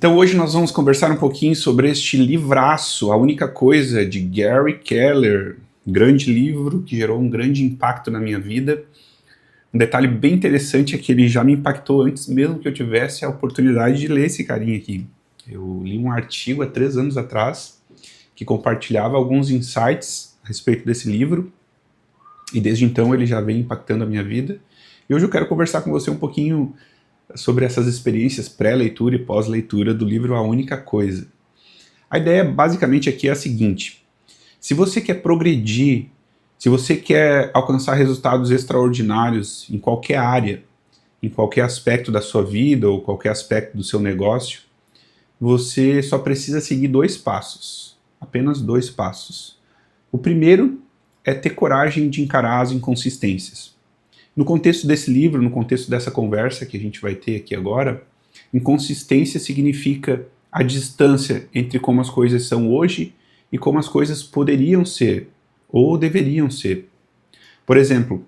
Então hoje nós vamos conversar um pouquinho sobre este livraço, A Única Coisa, de Gary Keller. Grande livro que gerou um grande impacto na minha vida. Um detalhe bem interessante é que ele já me impactou antes mesmo que eu tivesse a oportunidade de ler esse carinha aqui. Eu li um artigo há 3 anos atrás que compartilhava alguns insights a respeito desse livro e desde então ele já vem impactando a minha vida. E hoje eu quero conversar com você um pouquinho sobre essas experiências pré-leitura e pós-leitura do livro A Única Coisa. A ideia basicamente aqui é a seguinte: se você quer progredir, se você quer alcançar resultados extraordinários em qualquer área, em qualquer aspecto da sua vida ou qualquer aspecto do seu negócio, você só precisa seguir 2 passos, apenas 2 passos. O primeiro é ter coragem de encarar as inconsistências. No contexto desse livro, no contexto dessa conversa que a gente vai ter aqui agora, inconsistência significa a distância entre como as coisas são hoje e como as coisas poderiam ser ou deveriam ser. Por exemplo,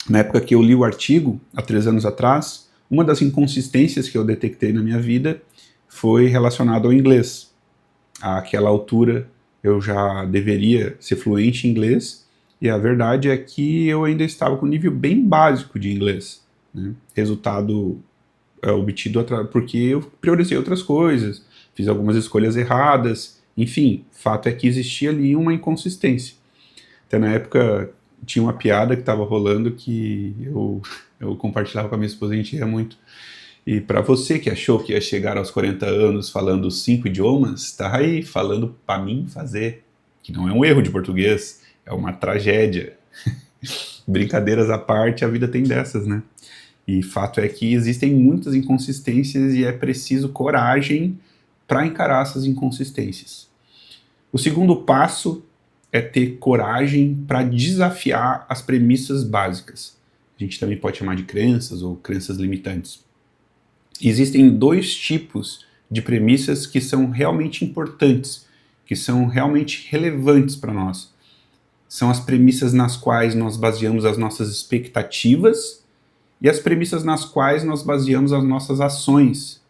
na época que eu li o artigo, há 3 anos atrás, uma das inconsistências que eu detectei na minha vida foi relacionada ao inglês. Àquela altura eu já deveria ser fluente em inglês, e a verdade é que eu ainda estava com um nível bem básico de inglês, né? Resultado obtido porque eu priorizei outras coisas, fiz algumas escolhas erradas, enfim, fato é que existia ali uma inconsistência. Até na época tinha uma piada que estava rolando que eu compartilhava com a minha esposa, a gente ria muito. E para você que achou que ia chegar aos 40 anos falando 5 idiomas, tá aí falando para mim fazer, que não é um erro de português, é uma tragédia. Brincadeiras à parte, a vida tem dessas, né? E fato é que existem muitas inconsistências e é preciso coragem para encarar essas inconsistências. O segundo passo é ter coragem para desafiar as premissas básicas. A gente também pode chamar de crenças ou crenças limitantes. Existem 2 tipos de premissas que são realmente importantes, que são realmente relevantes para nós. São as premissas nas quais nós baseamos as nossas expectativas e as premissas nas quais nós baseamos as nossas ações.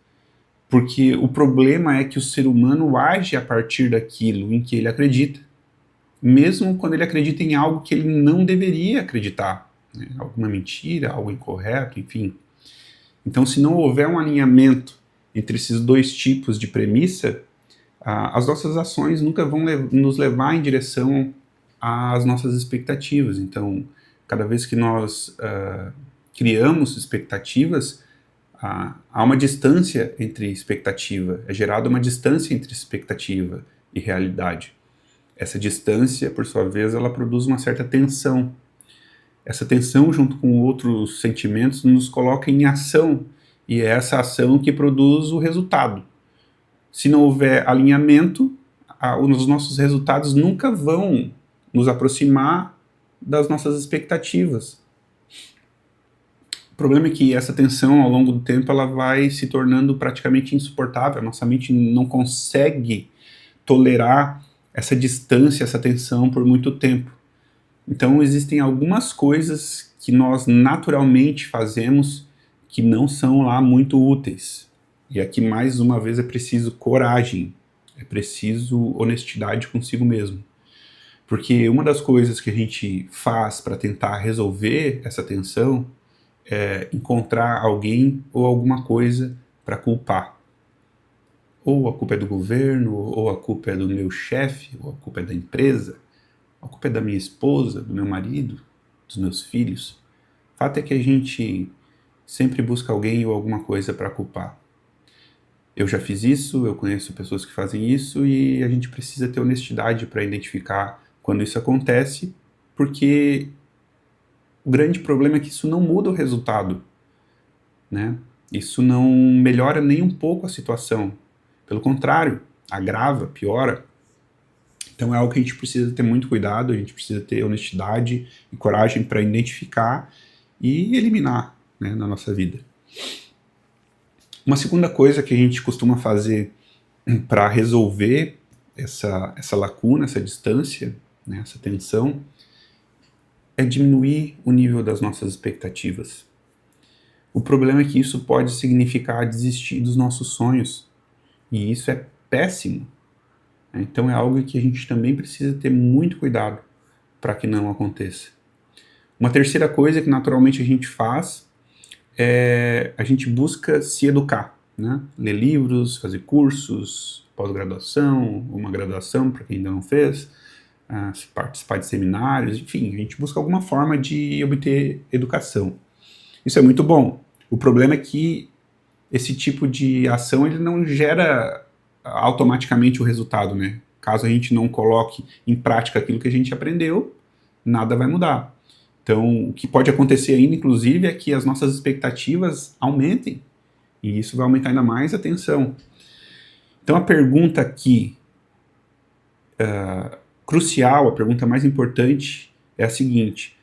Porque o problema é que o ser humano age a partir daquilo em que ele acredita, mesmo quando ele acredita em algo que ele não deveria acreditar, né? Alguma mentira, algo incorreto, enfim. Então, se não houver um alinhamento entre esses 2 tipos de premissa, as nossas ações nunca vão nos levar em direção às nossas expectativas. Então, cada vez que nós criamos expectativas, há uma distância entre expectativa, é gerada uma distância entre expectativa e realidade. Essa distância, por sua vez, ela produz uma certa tensão. Essa tensão, junto com outros sentimentos, nos coloca em ação, e é essa ação que produz o resultado. Se não houver alinhamento, os nossos resultados nunca vão nos aproximar das nossas expectativas. O problema é que essa tensão, ao longo do tempo, ela vai se tornando praticamente insuportável. A nossa mente não consegue tolerar essa distância, essa tensão por muito tempo. Então existem algumas coisas que nós naturalmente fazemos que não são lá muito úteis. E aqui mais uma vez é preciso coragem, é preciso honestidade consigo mesmo. Porque uma das coisas que a gente faz para tentar resolver essa tensão é encontrar alguém ou alguma coisa para culpar. Ou a culpa é do governo, ou a culpa é do meu chefe, ou a culpa é da empresa, a culpa é da minha esposa, do meu marido, dos meus filhos. O fato é que a gente sempre busca alguém ou alguma coisa para culpar. Eu já fiz isso, eu conheço pessoas que fazem isso e a gente precisa ter honestidade para identificar quando isso acontece, porque o grande problema é que isso não muda o resultado, né? Isso não melhora nem um pouco a situação. Pelo contrário, agrava, piora. Então é algo que a gente precisa ter muito cuidado, a gente precisa ter honestidade e coragem para identificar e eliminar, né, na nossa vida. Uma segunda coisa que a gente costuma fazer para resolver essa lacuna, essa distância, né, essa tensão, é diminuir o nível das nossas expectativas. O problema é que isso pode significar desistir dos nossos sonhos. E isso é péssimo. Então é algo que a gente também precisa ter muito cuidado para que não aconteça. Uma terceira coisa que naturalmente a gente faz é a gente busca se educar, né? Ler livros, fazer cursos, pós-graduação, uma graduação para quem ainda não fez, participar de seminários, enfim, a gente busca alguma forma de obter educação. Isso é muito bom. O problema é que esse tipo de ação ele não gera automaticamente o resultado, né? Caso a gente não coloque em prática aquilo que a gente aprendeu, nada vai mudar. Então, o que pode acontecer ainda, inclusive, é que as nossas expectativas aumentem. E isso vai aumentar ainda mais a tensão. Então, a pergunta aqui, crucial, a pergunta mais importante é a seguinte: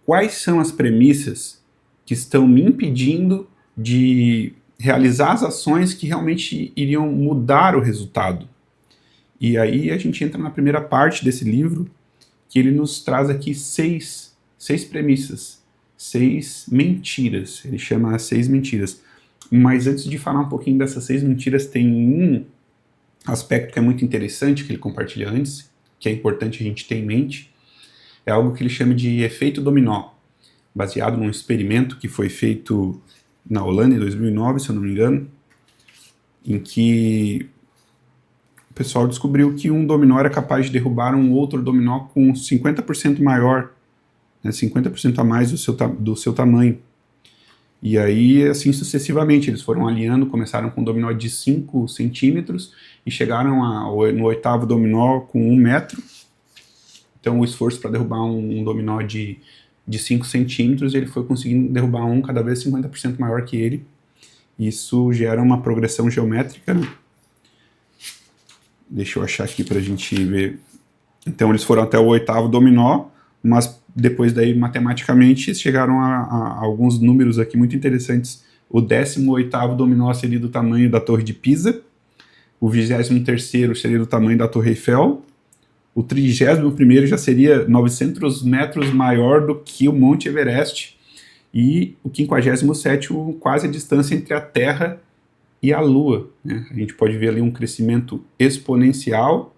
quais são as premissas que estão me impedindo de realizar as ações que realmente iriam mudar o resultado? E aí a gente entra na primeira parte desse livro, que ele nos traz aqui seis premissas, 6 mentiras. Ele chama 6 mentiras. Mas antes de falar um pouquinho dessas 6 mentiras, tem um aspecto que é muito interessante, que ele compartilha antes, que é importante a gente ter em mente. É algo que ele chama de efeito dominó, baseado num experimento que foi feito na Holanda em 2009, se eu não me engano, em que o pessoal descobriu que um dominó era capaz de derrubar um outro dominó com 50% maior, né, 50% a mais do seu tamanho. E aí, assim sucessivamente, eles foram alinhando, começaram com um dominó de 5 centímetros e chegaram no oitavo dominó com 1 metro. Então, o esforço para derrubar um dominó de 5 centímetros, ele foi conseguindo derrubar um cada vez 50% maior que ele. Isso gera uma progressão geométrica, né? Deixa eu achar aqui para a gente ver. Então, eles foram até o oitavo dominó, mas depois daí, matematicamente, chegaram a alguns números aqui muito interessantes. O 18º dominó seria do tamanho da Torre de Pisa, o 23º seria do tamanho da Torre Eiffel, o 31º já seria 900 metros maior do que o Monte Everest, e o 57º quase a distância entre a Terra e a Lua, né? A gente pode ver ali um crescimento exponencial.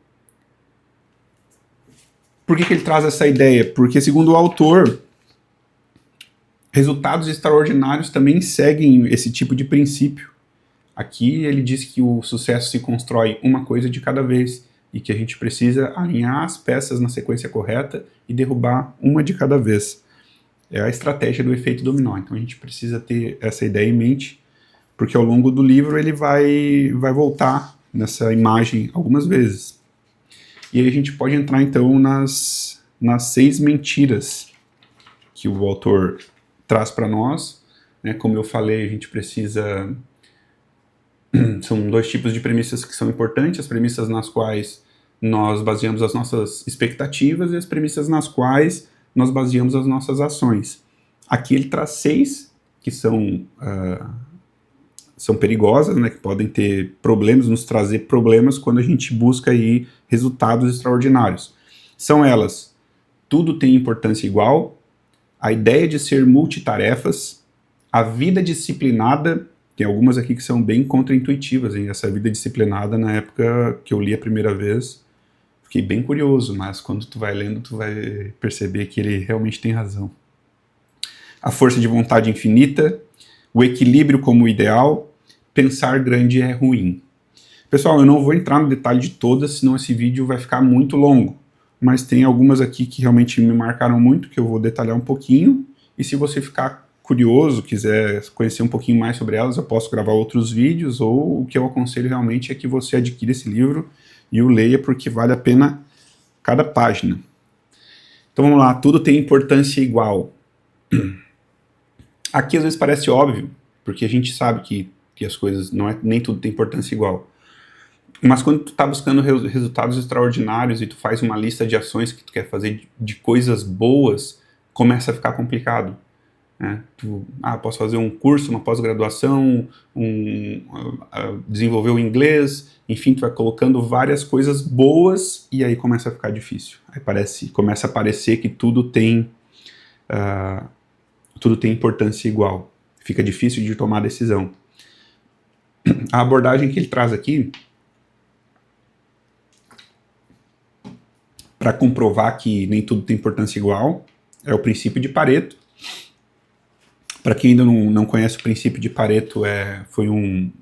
Por que ele traz essa ideia? Porque, segundo o autor, resultados extraordinários também seguem esse tipo de princípio. Aqui ele diz que o sucesso se constrói uma coisa de cada vez e que a gente precisa alinhar as peças na sequência correta e derrubar uma de cada vez. É a estratégia do efeito dominó. Então a gente precisa ter essa ideia em mente, porque ao longo do livro ele vai voltar nessa imagem algumas vezes. E aí a gente pode entrar então nas 6 mentiras que o autor traz para nós, né? Como eu falei, a gente precisa... São 2 tipos de premissas que são importantes, as premissas nas quais nós baseamos as nossas expectativas e as premissas nas quais nós baseamos as nossas ações. Aqui ele traz 6 que são perigosas, né, que podem ter problemas, nos trazer problemas quando a gente busca aí resultados extraordinários. São elas: tudo tem importância igual, a ideia de ser multitarefas, a vida disciplinada. Tem algumas aqui que são bem contraintuitivas, hein? Essa vida disciplinada, na época que eu li a primeira vez, fiquei bem curioso, mas quando tu vai lendo, tu vai perceber que ele realmente tem razão. A força de vontade infinita, o equilíbrio como ideal, pensar grande é ruim. Pessoal, eu não vou entrar no detalhe de todas, senão esse vídeo vai ficar muito longo, mas tem algumas aqui que realmente me marcaram muito, que eu vou detalhar um pouquinho, e se você ficar curioso, quiser conhecer um pouquinho mais sobre elas, eu posso gravar outros vídeos, ou o que eu aconselho realmente é que você adquira esse livro e o leia, porque vale a pena cada página. Então vamos lá, tudo tem importância igual. Aqui às vezes parece óbvio, porque a gente sabe que as coisas, nem tudo tem importância igual. Mas quando tu está buscando resultados extraordinários e tu faz uma lista de ações que tu quer fazer de coisas boas, começa a ficar complicado. Né? Posso fazer um curso, uma pós-graduação, desenvolver o inglês, enfim, tu vai colocando várias coisas boas e aí começa a ficar difícil. Aí começa a parecer que tudo tem importância igual. Fica difícil de tomar decisão. A abordagem que ele traz aqui para comprovar que nem tudo tem importância igual, é o princípio de Pareto. Para quem ainda não conhece o princípio de Pareto, foi um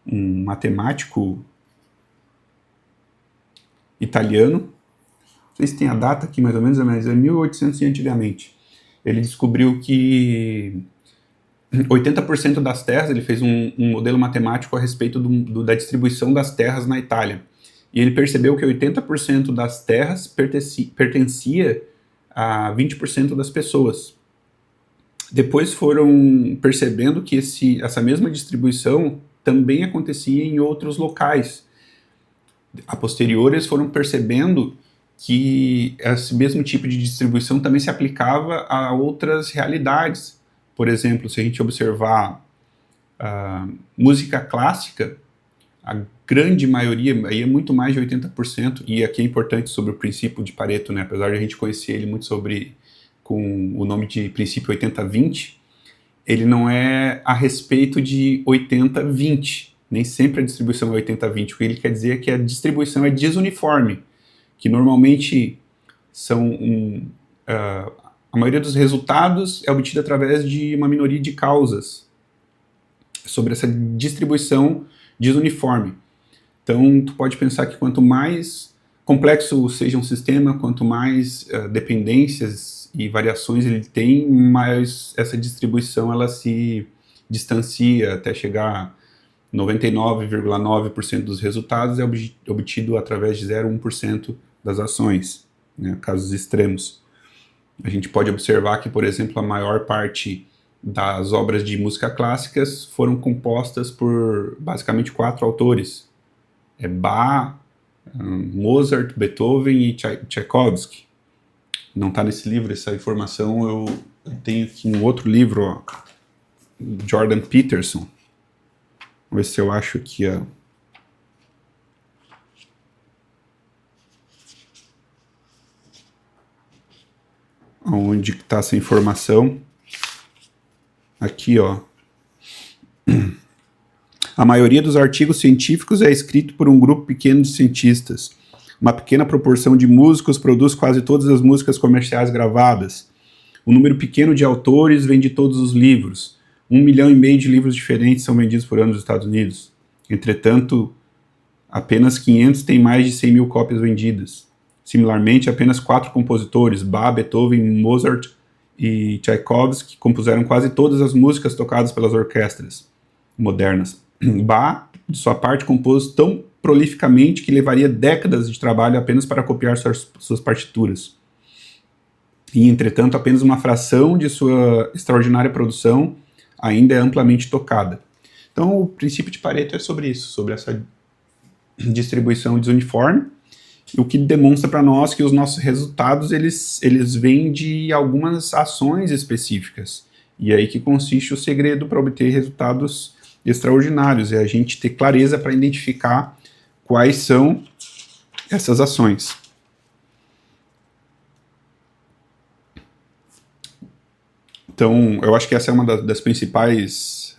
matemático italiano, não sei se tem a data aqui mais ou menos, mas é 1800 e antigamente. Ele descobriu que 80% das terras, ele fez um modelo matemático a respeito da distribuição das terras na Itália. E ele percebeu que 80% das terras pertencia a 20% das pessoas. Depois foram percebendo que essa mesma distribuição também acontecia em outros locais. A posteriori, eles foram percebendo que esse mesmo tipo de distribuição também se aplicava a outras realidades. Por exemplo, se a gente observar música clássica, a grande maioria, aí é muito mais de 80%, e aqui é importante sobre o princípio de Pareto, né? Apesar de a gente conhecer ele muito com o nome de princípio 80-20, ele não é a respeito de 80-20, nem sempre a distribuição é 80-20, o que ele quer dizer é que a distribuição é desuniforme, que normalmente a maioria dos resultados é obtida através de uma minoria de causas, sobre essa distribuição desuniforme. Então, tu pode pensar que quanto mais complexo seja um sistema, quanto mais dependências e variações ele tem, mais essa distribuição ela se distancia até chegar a 99,9% dos resultados é obtido através de 0,1% das ações, né, casos extremos. A gente pode observar que, por exemplo, a maior parte das obras de música clássicas foram compostas por basicamente 4 autores. Bach, Mozart, Beethoven e Tchaikovsky. Não está nesse livro essa informação, eu tenho aqui um outro livro, ó, Jordan Peterson. Vamos ver se eu acho aqui, ó. Onde está essa informação? Aqui, ó. A maioria dos artigos científicos é escrito por um grupo pequeno de cientistas. Uma pequena proporção de músicos produz quase todas as músicas comerciais gravadas. Um número pequeno de autores vende todos os livros. 1,5 milhão de livros diferentes são vendidos por ano nos Estados Unidos. Entretanto, apenas 500 têm mais de 100 mil cópias vendidas. Similarmente, apenas 4 compositores, Bach, Beethoven, Mozart e Tchaikovsky, compuseram quase todas as músicas tocadas pelas orquestras modernas. Bach, de sua parte, compôs tão prolificamente que levaria décadas de trabalho apenas para copiar suas partituras. E, entretanto, apenas uma fração de sua extraordinária produção ainda é amplamente tocada. Então, o princípio de Pareto é sobre isso, sobre essa distribuição desuniforme, o que demonstra para nós que os nossos resultados eles vêm de algumas ações específicas. E é aí que consiste o segredo para obter resultados extraordinários, é a gente ter clareza para identificar quais são essas ações. Então, eu acho que essa é uma das principais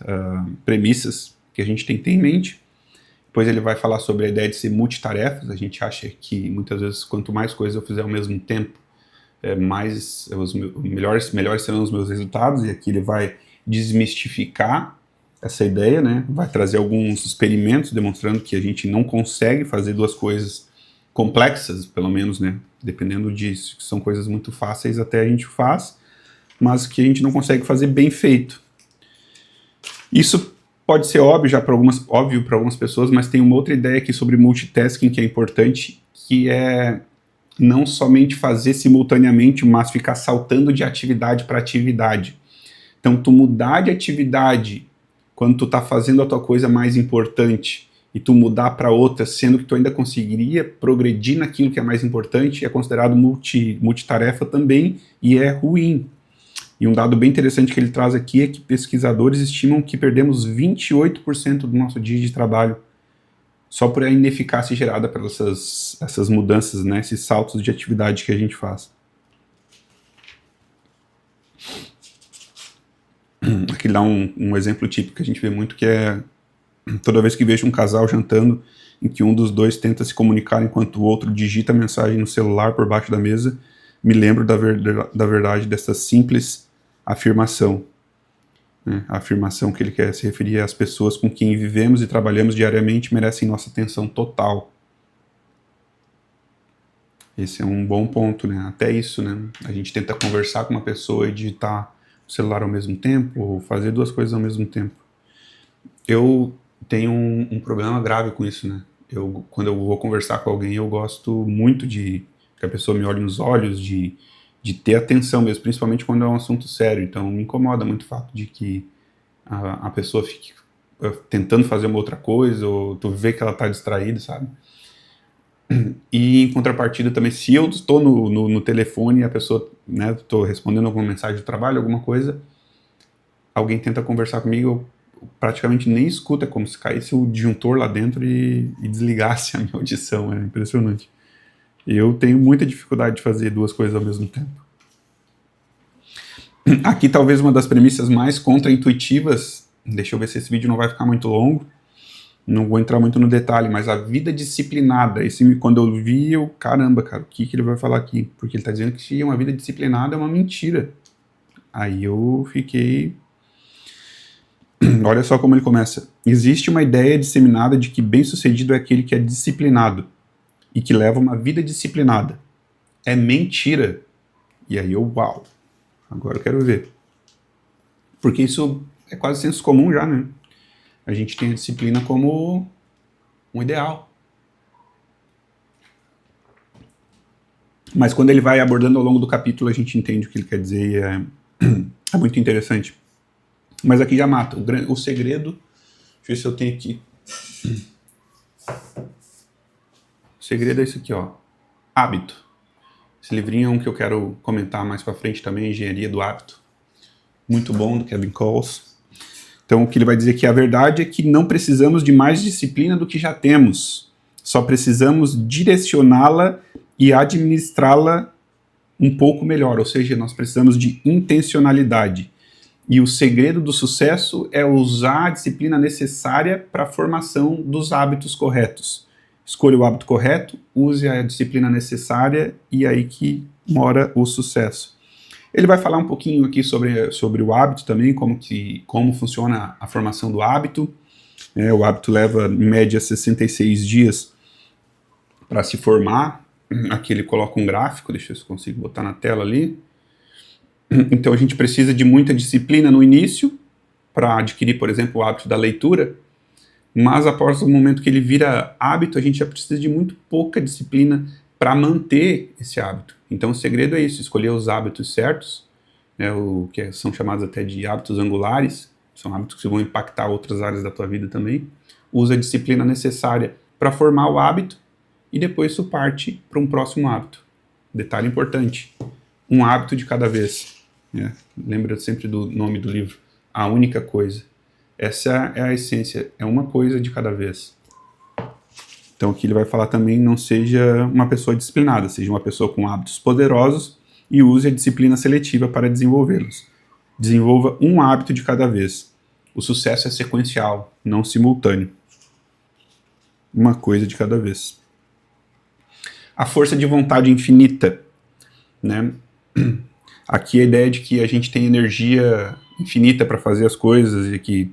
premissas que a gente tem que ter em mente. Depois ele vai falar sobre a ideia de ser multitarefas. A gente acha que muitas vezes quanto mais coisas eu fizer ao mesmo tempo, melhores serão os meus resultados. E aqui ele vai desmistificar essa ideia, né? Vai trazer alguns experimentos demonstrando que a gente não consegue fazer 2 coisas complexas, pelo menos, né? Dependendo disso, que são coisas muito fáceis até a gente faz, mas que a gente não consegue fazer bem feito. Isso pode ser óbvio para algumas pessoas, mas tem uma outra ideia aqui sobre multitasking que é importante, que é não somente fazer simultaneamente, mas ficar saltando de atividade para atividade. Então, tu mudar de atividade quando tu tá fazendo a tua coisa mais importante e tu mudar para outra, sendo que tu ainda conseguiria progredir naquilo que é mais importante, é considerado multitarefa também e é ruim. E um dado bem interessante que ele traz aqui é que pesquisadores estimam que perdemos 28% do nosso dia de trabalho só por a ineficácia gerada pelas essas mudanças, né, esses saltos de atividade que a gente faz. Aqui dá um exemplo típico que a gente vê muito, que é Toda vez que vejo um casal jantando em que um dos dois tenta se comunicar enquanto o outro digita mensagem no celular por baixo da mesa, me lembro da verdade dessa simples afirmação. Né? A afirmação que ele quer se referir às pessoas com quem vivemos e trabalhamos diariamente merecem nossa atenção total. Esse é um bom ponto, né? Até isso, né? A gente tenta conversar com uma pessoa e digitar o celular ao mesmo tempo, ou fazer duas coisas ao mesmo tempo. Eu tenho um problema grave com isso, né? Quando eu vou conversar com alguém, eu gosto muito de que a pessoa me olhe nos olhos, de ter atenção mesmo, principalmente quando é um assunto sério. Então, me incomoda muito o fato de que a pessoa fique tentando fazer uma outra coisa, ou tu vê que ela tá distraída, sabe? E em contrapartida também, se eu estou no telefone e a pessoa, né, estou respondendo alguma mensagem de trabalho, alguma coisa, alguém tenta conversar comigo, eu praticamente nem escuto, é como se caísse o disjuntor lá dentro e desligasse a minha audição, é impressionante. Eu tenho muita dificuldade de fazer duas coisas ao mesmo tempo. Aqui talvez uma das premissas mais contra-intuitivas, deixa eu ver se esse vídeo não vai ficar muito longo, não vou entrar muito no detalhe, mas a vida disciplinada, quando eu vi, caramba, cara, o que ele vai falar aqui? Porque ele está dizendo que uma vida disciplinada é uma mentira. Aí eu fiquei... Olha só como ele começa. Existe uma ideia disseminada de que bem-sucedido é aquele que é disciplinado e que leva uma vida disciplinada. É mentira. E aí uau, agora eu quero ver. Porque isso é quase senso comum já, né? A gente tem a disciplina como um ideal. Mas quando ele vai abordando ao longo do capítulo, a gente entende o que ele quer dizer e é muito interessante. Mas aqui já mata. O segredo... Deixa eu ver se eu tenho aqui. O segredo é isso aqui, ó. Hábito. Esse livrinho é um que eu quero comentar mais pra frente também, Engenharia do Hábito. Muito bom, do Kevin Coles. Então, o que ele vai dizer aqui, a verdade é que não precisamos de mais disciplina do que já temos. Só precisamos direcioná-la e administrá-la um pouco melhor. Ou seja, nós precisamos de intencionalidade. E o segredo do sucesso é usar a disciplina necessária para a formação dos hábitos corretos. Escolha o hábito correto, use a disciplina necessária e aí que mora o sucesso. Ele vai falar um pouquinho aqui sobre o hábito também, como funciona a formação do hábito. O hábito leva, em média, 66 dias para se formar. Aqui ele coloca um gráfico, deixa eu ver se eu consigo botar na tela ali. Então a gente precisa de muita disciplina no início, para adquirir, por exemplo, o hábito da leitura, mas após o momento que ele vira hábito, a gente já precisa de muito pouca disciplina para manter esse hábito. Então o segredo é isso, escolher os hábitos certos, né, que são chamados até de hábitos angulares, são hábitos que vão impactar outras áreas da tua vida também. Usa a disciplina necessária para formar o hábito e depois isso parte para um próximo hábito. Detalhe importante, um hábito de cada vez. Né? Lembra sempre do nome do livro, A Única Coisa. Essa é a essência, é uma coisa de cada vez. Então aqui ele vai falar também, não seja uma pessoa disciplinada, seja uma pessoa com hábitos poderosos e use a disciplina seletiva para desenvolvê-los. Desenvolva um hábito de cada vez. O sucesso é sequencial, não simultâneo. Uma coisa de cada vez. A força de vontade infinita, né? Aqui a ideia de que a gente tem energia infinita para fazer as coisas e que...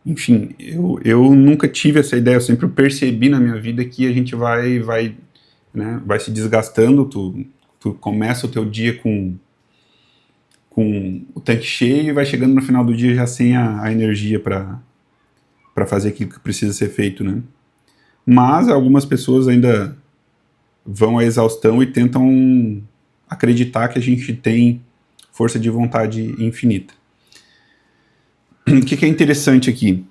enfim, eu nunca tive essa ideia, eu sempre percebi na minha vida que a gente vai se desgastando, tu começa o teu dia com o tanque cheio e vai chegando no final do dia já sem a energia para fazer aquilo que precisa ser feito, né? Mas algumas pessoas ainda vão à exaustão e tentam acreditar que a gente tem força de vontade infinita. O que é interessante aqui?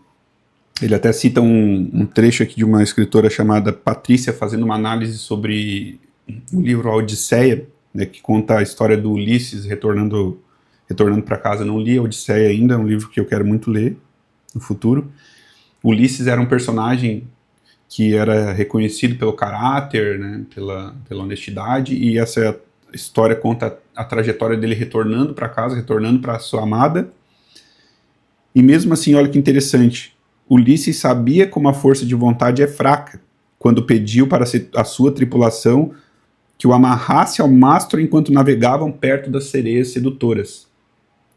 Ele até cita um trecho aqui de uma escritora chamada Patrícia, fazendo uma análise sobre o livro A Odisseia, né, que conta a história do Ulisses retornando para casa. Não li a Odisseia ainda, é um livro que eu quero muito ler no futuro. Ulisses era um personagem que era reconhecido pelo caráter, né, pela honestidade, e essa história conta a trajetória dele retornando para casa, retornando para sua amada, E mesmo assim, olha que interessante, Ulisses sabia como a força de vontade é fraca, quando pediu para a sua tripulação que o amarrasse ao mastro enquanto navegavam perto das sereias sedutoras.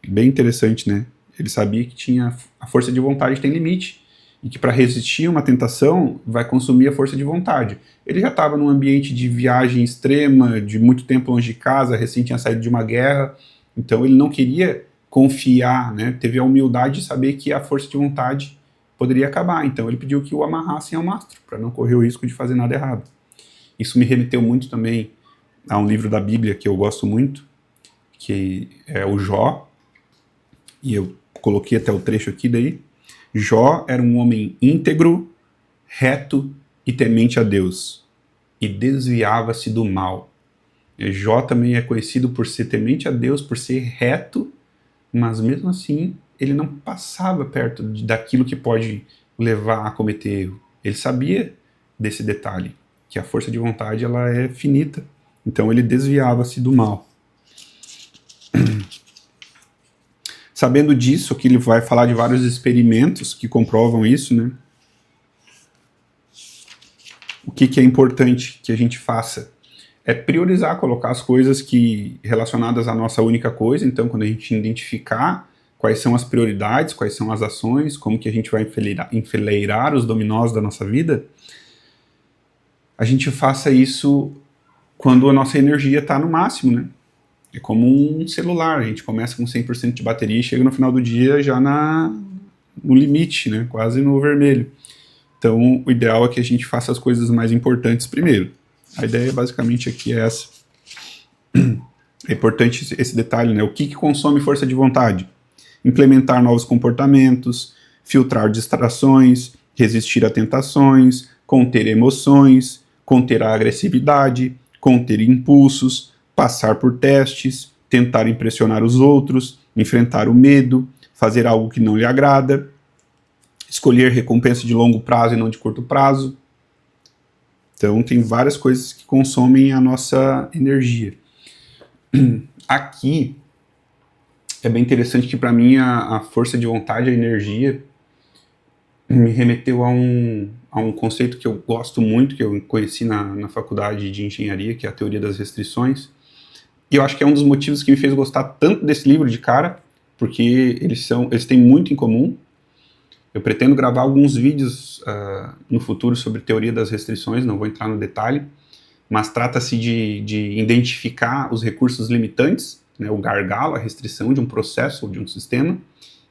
Bem interessante, né? Ele sabia que a força de vontade tem limite, e que para resistir a uma tentação vai consumir a força de vontade. Ele já estava num ambiente de viagem extrema, de muito tempo longe de casa, recém tinha saído de uma guerra, então ele não queria confiar, né? Teve a humildade de saber que a força de vontade poderia acabar, então ele pediu que o amarrassem ao mastro, para não correr o risco de fazer nada errado. Isso me remeteu muito também a um livro da Bíblia que eu gosto muito, que é o Jó, e eu coloquei até o trecho aqui daí. Jó era um homem íntegro, reto e temente a Deus, e desviava-se do mal. Jó também é conhecido por ser temente a Deus, por ser reto, mas mesmo assim ele não passava perto daquilo que pode levar a cometer erro. Ele sabia desse detalhe, que a força de vontade ela é finita, então ele desviava-se do mal. Sabendo disso, que ele vai falar de vários experimentos que comprovam isso, né? O que é importante que a gente faça? É priorizar, colocar as coisas relacionadas à nossa única coisa. Então, quando a gente identificar quais são as prioridades, quais são as ações, como que a gente vai enfileirar os dominós da nossa vida, a gente faça isso quando a nossa energia está no máximo, né? É como um celular, a gente começa com 100% de bateria e chega no final do dia já no limite, né? Quase no vermelho. Então, o ideal é que a gente faça as coisas mais importantes primeiro. A ideia basicamente aqui é essa. É importante esse detalhe, né? O que consome força de vontade? Implementar novos comportamentos, filtrar distrações, resistir a tentações, conter emoções, conter a agressividade, conter impulsos, passar por testes, tentar impressionar os outros, enfrentar o medo, fazer algo que não lhe agrada, escolher recompensa de longo prazo e não de curto prazo. Então tem várias coisas que consomem a nossa energia. Aqui é bem interessante que para mim a força de vontade, a energia, me remeteu a um conceito que eu gosto muito, que eu conheci na faculdade de engenharia, que é a teoria das restrições. E eu acho que é um dos motivos que me fez gostar tanto desse livro de cara, porque eles têm muito em comum. Eu pretendo gravar alguns vídeos no futuro sobre teoria das restrições, não vou entrar no detalhe, mas trata-se de identificar os recursos limitantes, né, o gargalo, a restrição de um processo ou de um sistema,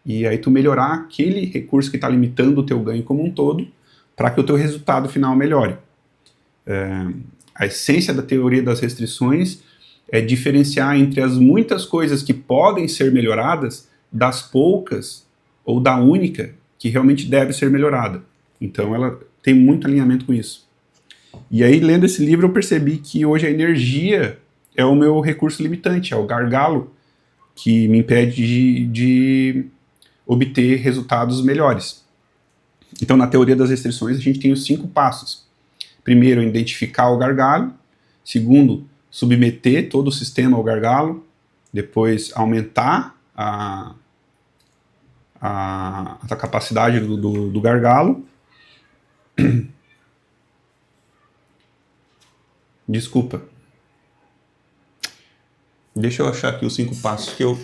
e aí tu melhorar aquele recurso que está limitando o teu ganho como um todo, para que o teu resultado final melhore. A essência da teoria das restrições é diferenciar entre as muitas coisas que podem ser melhoradas das poucas ou da única que realmente deve ser melhorada. Então ela tem muito alinhamento com isso. E aí, lendo esse livro, eu percebi que hoje a energia é o meu recurso limitante, é o gargalo que me impede de obter resultados melhores. Então, na teoria das restrições, a gente tem os 5 passos. Primeiro, identificar o gargalo. Segundo, submeter todo o sistema ao gargalo. Depois, aumentar a capacidade do gargalo. Desculpa. Deixa eu achar aqui os 5 passos que eu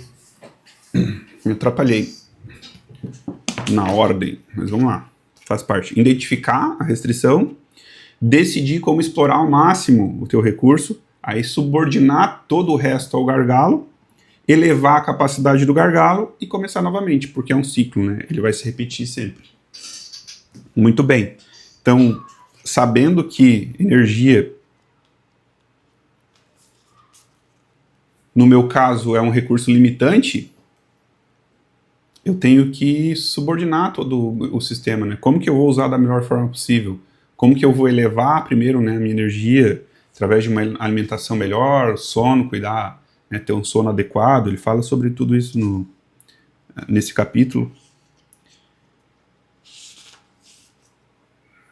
me atrapalhei na ordem, mas vamos lá, faz parte. Identificar a restrição, decidir como explorar ao máximo o teu recurso, aí subordinar todo o resto ao gargalo, elevar a capacidade do gargalo e começar novamente, porque é um ciclo, né? Ele vai se repetir sempre. Muito bem. Então, sabendo que energia, no meu caso, é um recurso limitante, eu tenho que subordinar todo o sistema, né? Como que eu vou usar da melhor forma possível? Como que eu vou elevar primeiro, né, a minha energia através de uma alimentação melhor, sono, cuidar, né, ter um sono adequado. Ele fala sobre tudo isso nesse capítulo.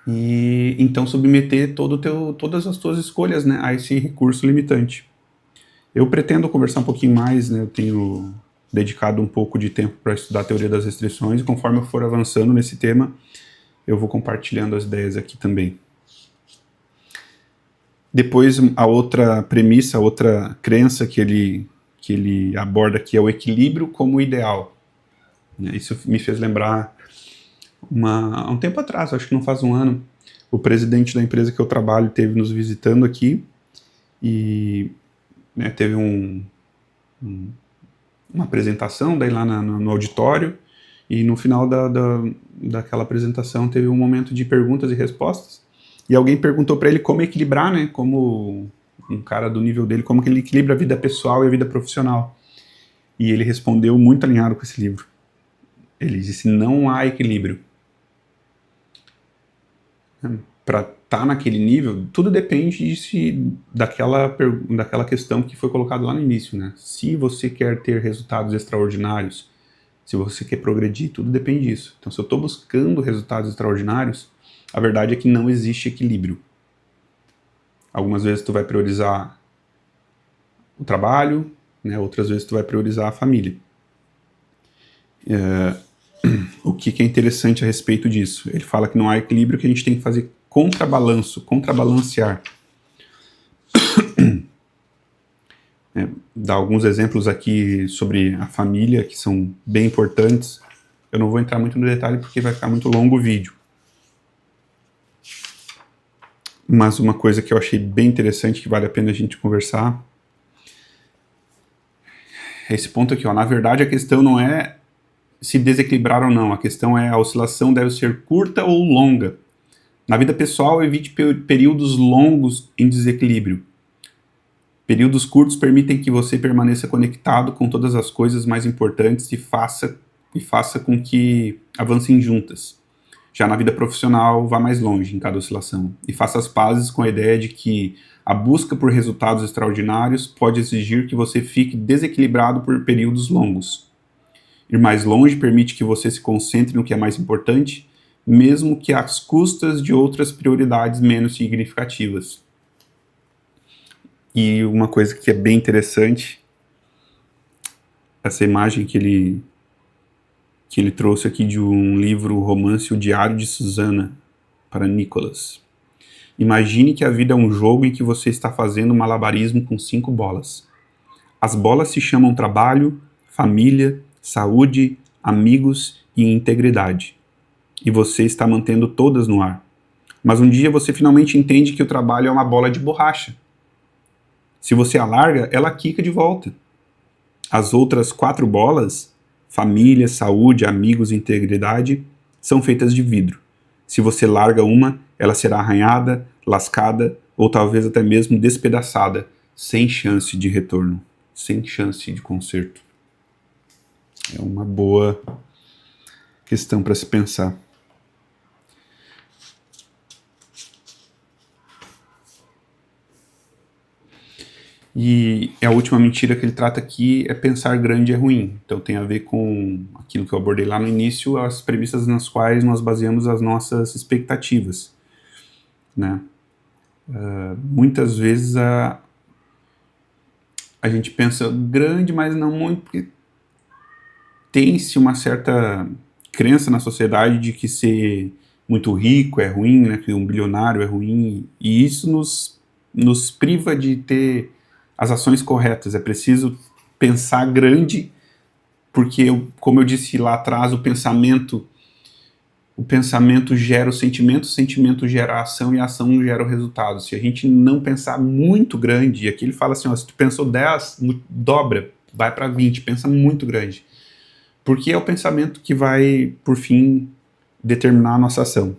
E então submeter todas as tuas escolhas, né, a esse recurso limitante. Eu pretendo conversar um pouquinho mais, né, eu tenho dedicado um pouco de tempo para estudar a teoria das restrições, e conforme eu for avançando nesse tema, eu vou compartilhando as ideias aqui também. Depois, a outra premissa, a outra crença que ele aborda aqui é o equilíbrio como ideal. Isso me fez lembrar, há um tempo atrás, acho que não faz um ano, o presidente da empresa que eu trabalho esteve nos visitando aqui e teve uma apresentação daí lá no auditório, e no final daquela apresentação teve um momento de perguntas e respostas, e alguém perguntou para ele como equilibrar, né, como um cara do nível dele, como que ele equilibra a vida pessoal e a vida profissional. E ele respondeu muito alinhado com esse livro. Ele disse: não há equilíbrio. Para estar naquele nível, tudo depende daquela questão que foi colocada lá no início, né? Se você quer ter resultados extraordinários, se você quer progredir, tudo depende disso. Então, se eu estou buscando resultados extraordinários, a verdade é que não existe equilíbrio. Algumas vezes tu vai priorizar o trabalho, né? Outras vezes tu vai priorizar a família. O que é interessante a respeito disso? Ele fala que não há equilíbrio, que a gente tem que fazer contrabalancear. Dar alguns exemplos aqui sobre a família, que são bem importantes. Eu não vou entrar muito no detalhe porque vai ficar muito longo o vídeo. Mas uma coisa que eu achei bem interessante, que vale a pena a gente conversar, é esse ponto aqui, ó. Na verdade, a questão não é se desequilibrar ou não, a questão é a oscilação deve ser curta ou longa. Na vida pessoal, evite períodos longos em desequilíbrio. Períodos curtos permitem que você permaneça conectado com todas as coisas mais importantes e faça com que avancem juntas. Já na vida profissional, vá mais longe em cada oscilação e faça as pazes com a ideia de que a busca por resultados extraordinários pode exigir que você fique desequilibrado por períodos longos. Ir mais longe permite que você se concentre no que é mais importante, mesmo que às custas de outras prioridades menos significativas. E uma coisa que é bem interessante, essa imagem que ele trouxe aqui de um livro, Romance, O Diário de Susana, para Nicholas. Imagine que a vida é um jogo em que você está fazendo malabarismo com 5 bolas. As bolas se chamam trabalho, família, saúde, amigos e integridade. E você está mantendo todas no ar. Mas um dia você finalmente entende que o trabalho é uma bola de borracha. Se você a larga, ela quica de volta. As outras 4 bolas, família, saúde, amigos e integridade, são feitas de vidro. Se você larga uma, ela será arranhada, lascada ou talvez até mesmo despedaçada, sem chance de retorno, sem chance de conserto. É uma boa questão para se pensar. E a última mentira que ele trata aqui é pensar grande é ruim. Então tem a ver com aquilo que eu abordei lá no início, as premissas nas quais nós baseamos as nossas expectativas, né? Muitas vezes a gente pensa grande, mas não muito, porque tem-se uma certa crença na sociedade de que ser muito rico é ruim, né? Que um bilionário é ruim, e isso nos priva de ter as ações corretas. É preciso pensar grande, porque, como eu disse lá atrás, o pensamento gera o sentimento gera a ação e a ação gera o resultado. Se a gente não pensar muito grande, e aqui ele fala assim, ó, se tu pensou 10, dobra, vai para 20, pensa muito grande. Porque é o pensamento que vai, por fim, determinar a nossa ação.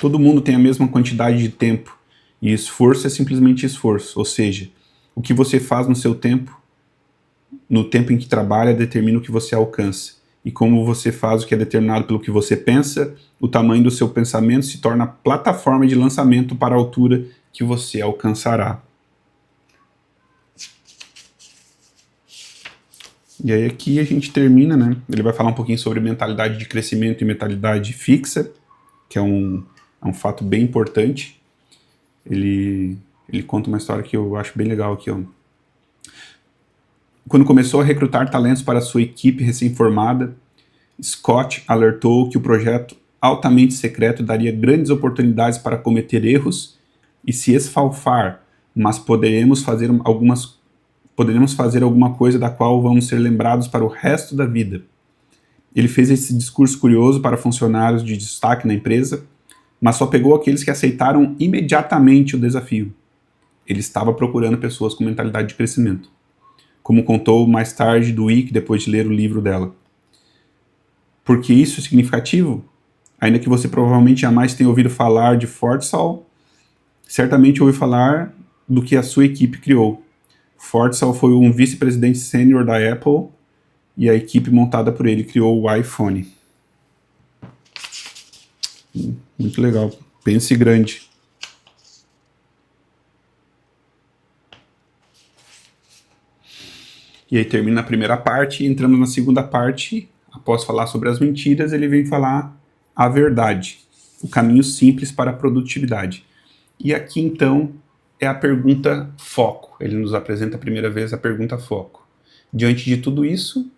Todo mundo tem a mesma quantidade de tempo, e esforço é simplesmente esforço, ou seja, o que você faz no seu tempo, no tempo em que trabalha, determina o que você alcança. E como você faz o que é determinado pelo que você pensa, o tamanho do seu pensamento se torna a plataforma de lançamento para a altura que você alcançará. E aí aqui a gente termina, né? Ele vai falar um pouquinho sobre mentalidade de crescimento e mentalidade fixa, que é um fato bem importante. Ele Ele conta uma história que eu acho bem legal aqui, ó. Quando começou a recrutar talentos para sua equipe recém-formada, Scott alertou que o projeto altamente secreto daria grandes oportunidades para cometer erros e se esfalfar, mas poderemos fazer alguma coisa da qual vamos ser lembrados para o resto da vida. Ele fez esse discurso curioso para funcionários de destaque na empresa, mas só pegou aqueles que aceitaram imediatamente o desafio. Ele estava procurando pessoas com mentalidade de crescimento, como contou mais tarde Dweck depois de ler o livro dela. Por que isso é significativo? Ainda que você provavelmente jamais tenha ouvido falar de Fortescue, certamente ouviu falar do que a sua equipe criou. Fortescue foi um vice-presidente sênior da Apple e a equipe montada por ele criou o iPhone. Muito legal. Pense grande. E aí termina a primeira parte e entramos na segunda parte. Após falar sobre as mentiras, ele vem falar a verdade, o caminho simples para a produtividade. E aqui, então, é a pergunta foco. Ele nos apresenta a primeira vez a pergunta foco. Diante de tudo isso,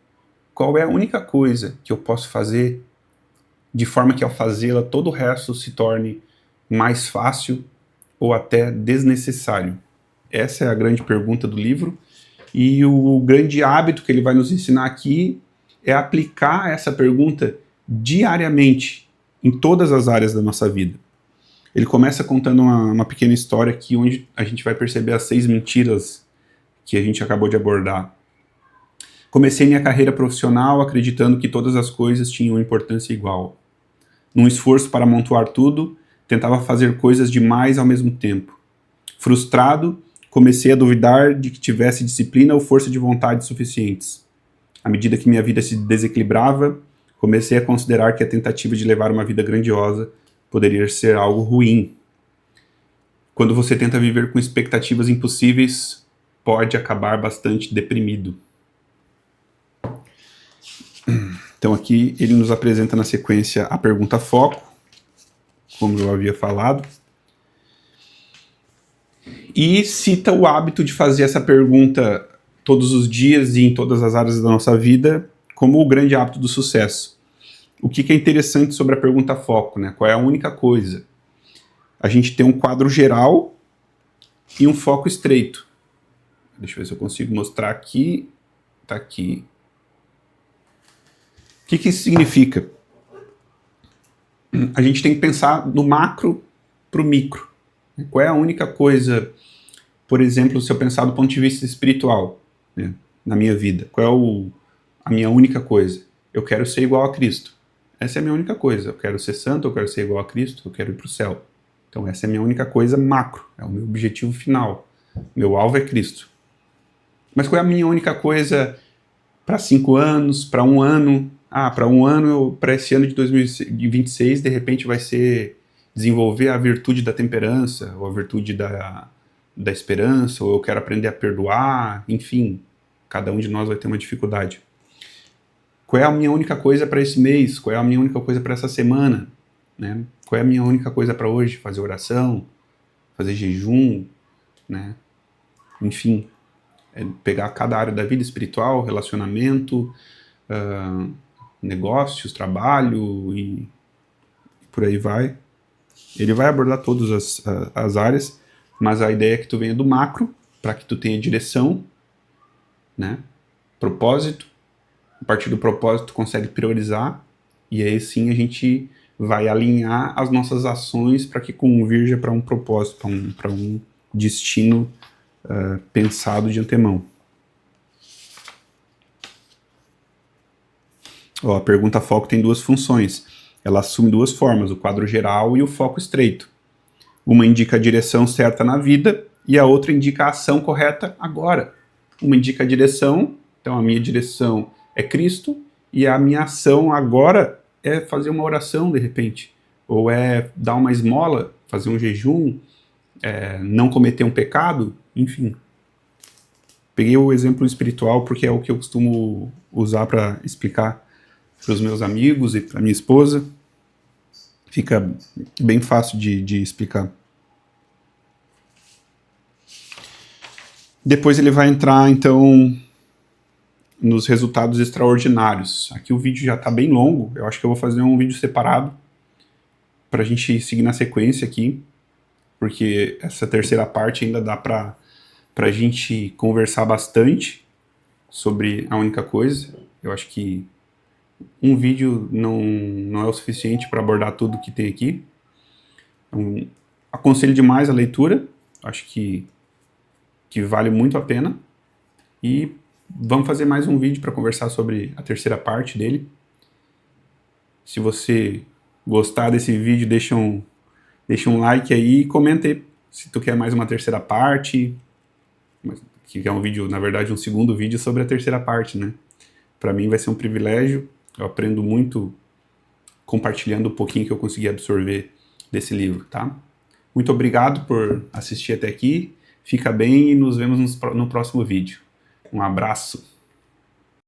qual é a única coisa que eu posso fazer de forma que ao fazê-la todo o resto se torne mais fácil ou até desnecessário? Essa é a grande pergunta do livro. E o grande hábito que ele vai nos ensinar aqui é aplicar essa pergunta diariamente em todas as áreas da nossa vida. Ele começa contando uma pequena história aqui onde a gente vai perceber as 6 mentiras que a gente acabou de abordar. Comecei minha carreira profissional acreditando que todas as coisas tinham importância igual. Num esforço para amontoar tudo, tentava fazer coisas demais ao mesmo tempo. Frustrado, comecei a duvidar de que tivesse disciplina ou força de vontade suficientes. À medida que minha vida se desequilibrava, comecei a considerar que a tentativa de levar uma vida grandiosa poderia ser algo ruim. Quando você tenta viver com expectativas impossíveis, pode acabar bastante deprimido. Então aqui ele nos apresenta na sequência a pergunta foco, como eu havia falado, e cita o hábito de fazer essa pergunta todos os dias e em todas as áreas da nossa vida como o grande hábito do sucesso. O que é interessante sobre a pergunta foco, né? Qual é a única coisa? A gente tem um quadro geral e um foco estreito. Deixa eu ver se eu consigo mostrar aqui. Tá aqui. O que isso significa? A gente tem que pensar do macro para o micro. Qual é a única coisa, por exemplo, se eu pensar do ponto de vista espiritual, né, na minha vida? Qual é a minha única coisa? Eu quero ser igual a Cristo. Essa é a minha única coisa. Eu quero ser santo, eu quero ser igual a Cristo, eu quero ir para o céu. Então essa é a minha única coisa macro, é o meu objetivo final. Meu alvo é Cristo. Mas qual é a minha única coisa para 5 anos, para 1 ano? Para 1 ano, para esse ano de 2026, de repente vai ser desenvolver a virtude da temperança, ou a virtude da esperança, ou eu quero aprender a perdoar, enfim, cada um de nós vai ter uma dificuldade. Qual é a minha única coisa para esse mês? Qual é a minha única coisa para essa semana? Né? Qual é a minha única coisa para hoje? Fazer oração, fazer jejum, né? Enfim, pegar cada área da vida espiritual, relacionamento, negócios, trabalho e por aí vai. Ele vai abordar todas as áreas, mas a ideia é que tu venha do macro, para que tu tenha direção, né? Propósito. A partir do propósito tu consegue priorizar, e aí sim a gente vai alinhar as nossas ações para que convirja para um propósito, para um destino pensado de antemão. A pergunta foco tem 2 funções. Ela assume 2 formas, o quadro geral e o foco estreito. Uma indica a direção certa na vida e a outra indica a ação correta agora. Uma indica a direção, então a minha direção é Cristo, e a minha ação agora é fazer uma oração de repente, ou é dar uma esmola, fazer um jejum, não cometer um pecado, enfim. Peguei o exemplo espiritual porque é o que eu costumo usar para explicar para os meus amigos e para minha esposa. Fica bem fácil de explicar. Depois ele vai entrar, então, nos resultados extraordinários. Aqui o vídeo já está bem longo, eu acho que eu vou fazer um vídeo separado para a gente seguir na sequência aqui, porque essa terceira parte ainda dá para a gente conversar bastante sobre a única coisa. Eu acho que um vídeo não é o suficiente para abordar tudo que tem aqui. Então, aconselho demais a leitura, acho que vale muito a pena. E vamos fazer mais um vídeo para conversar sobre a terceira parte dele. Se você gostar desse vídeo, deixa um like aí e comenta aí se tu quer mais uma terceira parte, que é um vídeo, na verdade, um segundo vídeo sobre a terceira parte, né? Para mim vai ser um privilégio, eu aprendo muito compartilhando um pouquinho que eu consegui absorver desse livro, tá? Muito obrigado por assistir até aqui, fica bem e nos vemos no próximo vídeo. Um abraço!